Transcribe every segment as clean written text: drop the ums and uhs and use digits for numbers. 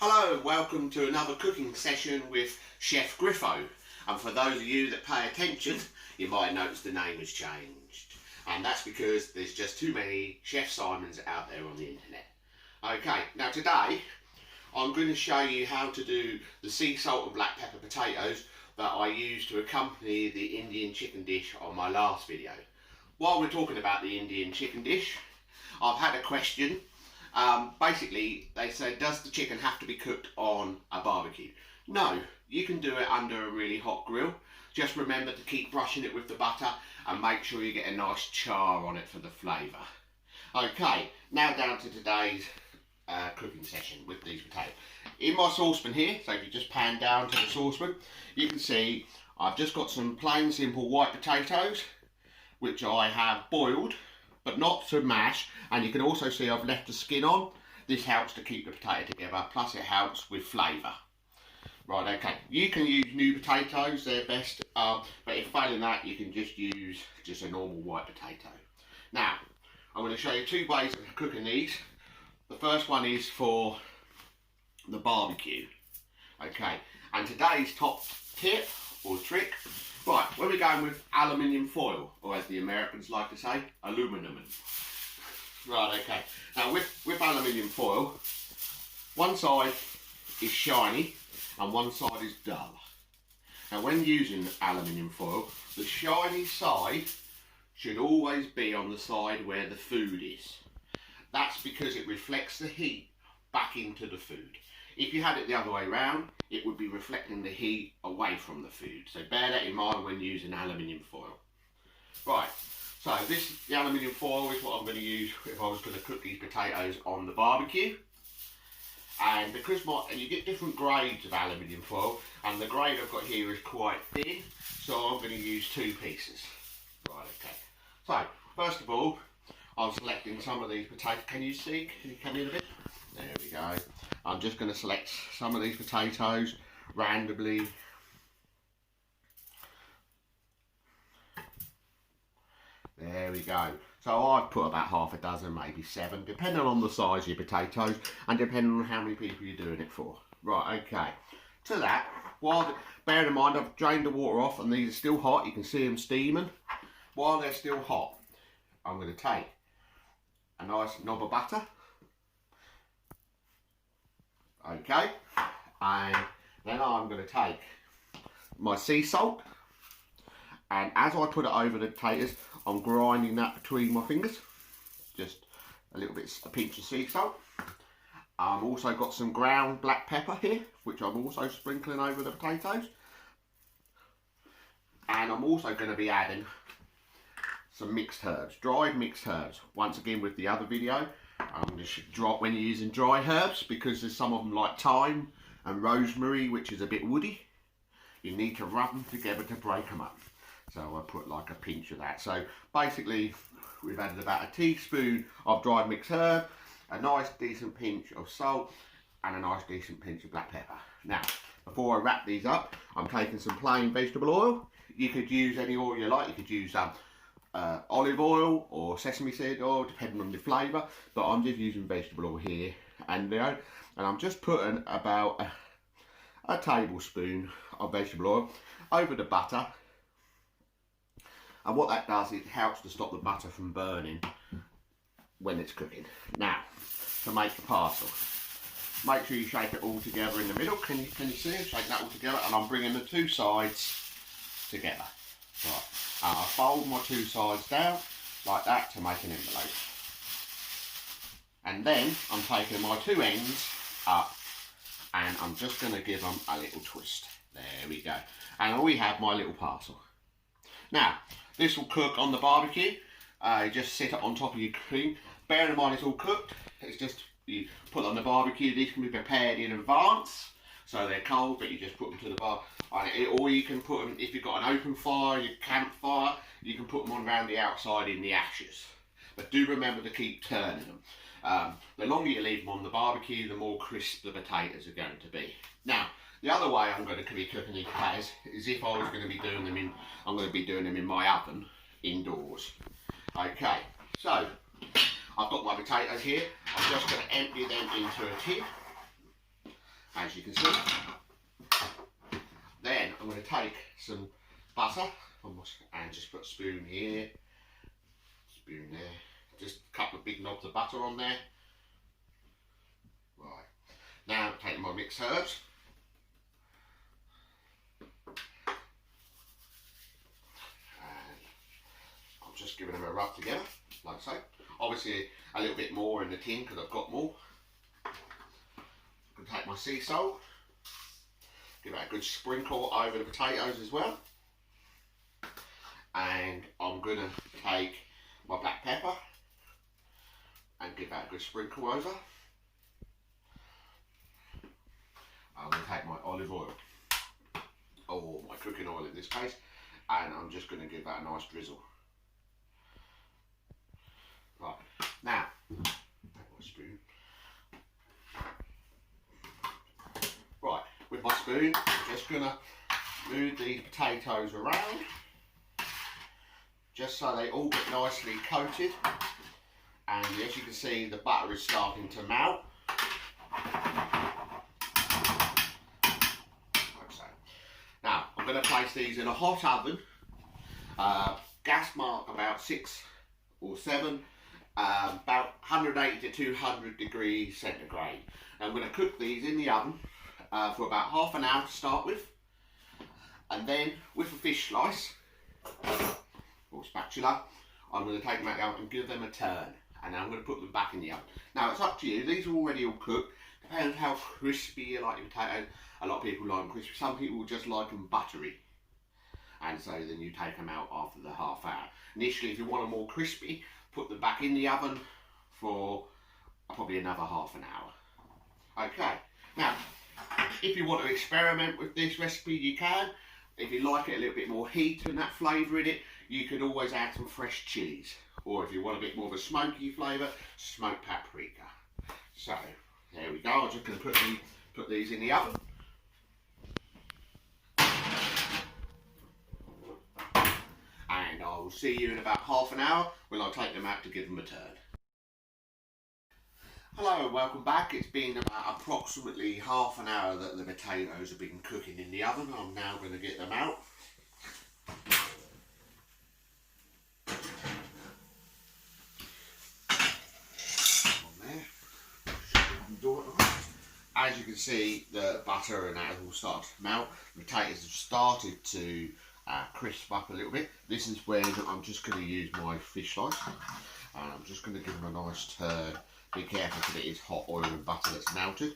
Hello and welcome to another cooking session with Chef Griffo. And for those of you that pay attention, you might notice the name has changed. And that's because there's just too many Chef Simons out there on the internet. Okay, now today I'm going to show you how to do the sea salt and black pepper potatoes that I used to accompany the Indian chicken dish on my last video. While we're talking about the Indian chicken dish, I've had a question. Basically, they say, does the chicken have to be cooked on a barbecue? No, you can do it under a really hot grill. Just remember to keep brushing it with the butter and make sure you get a nice char on it for the flavour. Okay, now down to today's cooking session with these potatoes. In my saucepan here, so if you just pan down to the saucepan, you can see I've just got some plain simple white potatoes, which I have boiled, but not to mash, and you can also see I've left the skin on. This helps to keep the potato together, plus it helps with flavour. Right, okay, you can use new potatoes, they're best, but if failing that, you can just use a normal white potato. Now, I'm going to show you two ways of cooking these. The first one is for the barbecue, okay, and today's top tip or trick, right, when we're going with aluminium foil, or as the Americans like to say, aluminum. Right, okay. Now with aluminium foil, one side is shiny and one side is dull. Now when using aluminium foil, the shiny side should always be on the side where the food is. That's because it reflects the heat back into the food. If you had it the other way around, it would be reflecting the heat away from the food. So bear that in mind when using aluminium foil. Right, so the aluminium foil is what I'm going to use if I was going to cook these potatoes on the barbecue. And because and you get different grades of aluminium foil, and the grade I've got here is quite thin, so I'm going to use two pieces. Right, okay. So, first of all, I'm selecting some of these potatoes. Can you see? Can you come in a bit? There we go. I'm just going to select some of these potatoes randomly. There we go. So I've put about half a dozen, maybe 7, depending on the size of your potatoes and depending on how many people you're doing it for. Right, okay. To that, bear in mind I've drained the water off and these are still hot. You can see them steaming. While they're still hot, I'm going to take a nice knob of butter. Okay, and then I'm going to take my sea salt, and as I put it over the potatoes, I'm grinding that between my fingers, just a pinch of sea salt. I've also got some ground black pepper here, which I'm also sprinkling over the potatoes, and I'm also going to be adding some mixed herbs, dried mixed herbs. Once again, with the other video, when you're using dry herbs, because there's some of them like thyme and rosemary, which is a bit woody, you need to rub them together to break them up. So I put like a pinch of that. So basically, we've added about a teaspoon of dried mixed herb, a nice decent pinch of salt, and a nice decent pinch of black pepper. Now, before I wrap these up, I'm taking some plain vegetable oil. You could use any oil you like. You could use olive oil or sesame seed oil, depending on the flavour, but I'm just using vegetable oil here, and I'm just putting about a tablespoon of vegetable oil over the butter, and what that does, it helps to stop the butter from burning when it's cooking. Now, to make the parcel, make sure you shake it all together in the middle. Can you see it? Shake that all together, and I'm bringing the two sides together. Right. I fold my two sides down like that to make an envelope. And then I'm taking my two ends up and I'm just going to give them a little twist. There we go. And we have my little parcel. Now, this will cook on the barbecue. Just sit it on top of your cream. Bear in mind it's all cooked. It's just, you put on the barbecue. These can be prepared in advance. So they're cold, but you just put them to the bar. Or you can put them, if you've got an open fire, your campfire, you can put them on around the outside in the ashes. But do remember to keep turning them. The longer you leave them on the barbecue, the more crisp the potatoes are going to be. Now, the other way I'm going to be cooking these potatoes is if I was going to be doing them I'm going to be doing them in my oven indoors. Okay, so I've got my potatoes here. I'm just going to empty them into a tin. as you can see. Then I'm going to take some butter and just put a spoon here, spoon there, just a couple of big knobs of butter on there. Right, now take my mixed herbs. And I'm just giving them a rub together, like so. Obviously a little bit more in the tin because I've got more. I'm going to take my sea salt, give that a good sprinkle over the potatoes as well. And I'm going to take my black pepper and give that a good sprinkle over. I'm going to take my olive oil, or my cooking oil in this case, and I'm just going to give that a nice drizzle. Right, now, take my spoon. Right, with my spoon, I'm just going to move the potatoes around, just so they all get nicely coated. And as you can see, the butter is starting to melt. Now, I'm going to place these in a hot oven, gas mark about 6 or 7, about 180 to 200 degrees centigrade. I'm going to cook these in the oven for about half an hour to start with, and then with a fish slice or spatula, I'm going to take them out and give them a turn, and then I'm going to put them back in the oven. Now it's up to you, these are already all cooked, depends how crispy you like your potatoes. A lot of people like them crispy, some people just like them buttery, and so then you take them out after the half hour. Initially, if you want them more crispy, put them back in the oven for probably another half an hour. Okay, now if you want to experiment with this recipe, you can. If you like it a little bit more heat and that flavour in it, you could always add some fresh chilies, or if you want a bit more of a smoky flavour, smoked paprika. So there we go. I'm just going to put these in the oven. And I will see you in about half an hour when I take them out to give them a turn. Hello and welcome back. It's been about approximately half an hour that the potatoes have been cooking in the oven. I'm now going to get them out. As you can see, the butter and that has all started to melt. The potatoes have started to crisp up a little bit. This is when I'm just going to use my fish slice, and I'm just going to give them a nice turn. Be careful because it is hot oil and butter that's melted.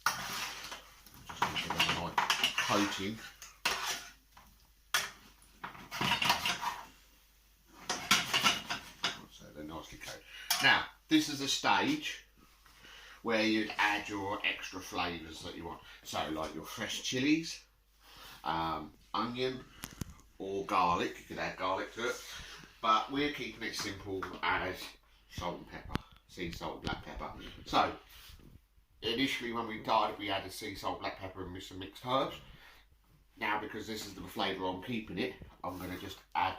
Just going to give them a nice coating. So they're nicely coated. Now, this is a stage where you'd add your extra flavours that you want. So like your fresh chilies, onion or garlic, you could add garlic to it. But we're keeping it simple as salt and pepper, sea salt, black pepper. So initially when we started we added sea salt, black pepper and some mixed herbs. Now because this is the flavour I'm keeping it, I'm going to just add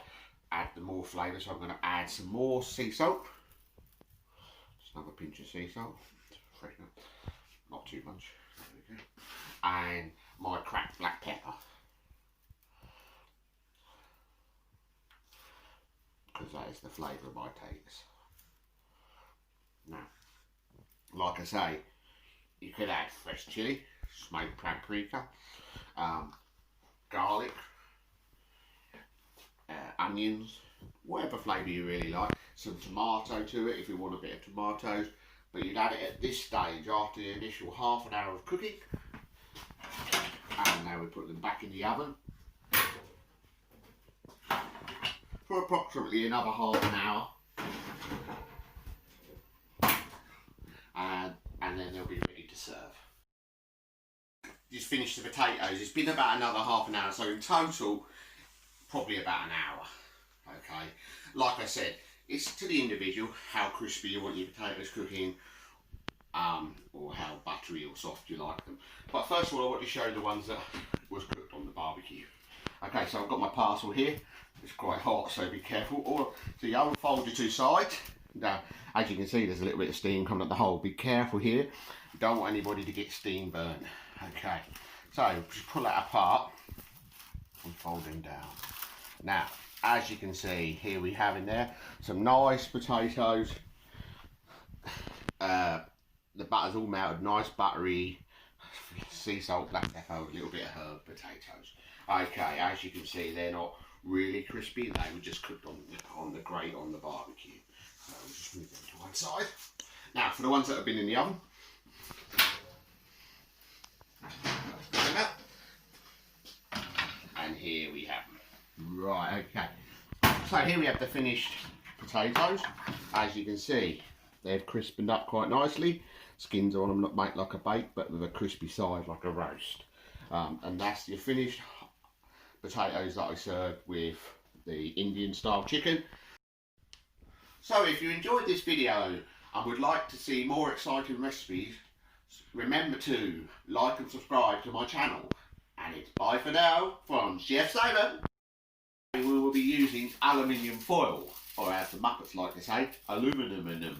the more flavour. So I'm going to add some more sea salt. Just another pinch of sea salt. Freshen up. Not too much. There we go. And my cracked black pepper, because that is the flavour of my potatoes. Now, like I say, you could add fresh chilli, smoked paprika, garlic, onions, whatever flavour you really like. Some tomato to it if you want a bit of tomatoes. But you'd add it at this stage after the initial half an hour of cooking. And now we put them back in the oven for approximately another half an hour. And then they'll be ready to serve. Just finished the potatoes. It's been about another half an hour, so in total, probably about an hour. Okay, like I said, it's to the individual how crispy you want your potatoes cooking, or how buttery or soft you like them. But first of all, I want to show you the ones that was cooked on the barbecue. Okay, so I've got my parcel here. It's quite hot, so be careful. So you unfold your two sides. Now, as you can see, there's a little bit of steam coming up the hole. Be careful here. You don't want anybody to get steam burn. Okay, so just pull that apart and fold them down. Now, as you can see, here we have in there some nice potatoes. The butter's all melted, nice buttery, sea salt, black pepper, a little bit of herb potatoes. Okay, as you can see, they're not really crispy. They were just cooked on the grate on the barbecue. So we'll just move them to one side. Now, for the ones that have been in the oven, and here we have them. Right, okay. So here we have the finished potatoes. As you can see, they've crispened up quite nicely. Skins on them not make like a bake, but with a crispy side like a roast. And that's your finished potatoes that I served with the Indian style chicken. So if you enjoyed this video and would like to see more exciting recipes, remember to like and subscribe to my channel. And it's bye for now from Chef Simon. We will be using aluminium foil, or as the Muppets like to say, aluminum.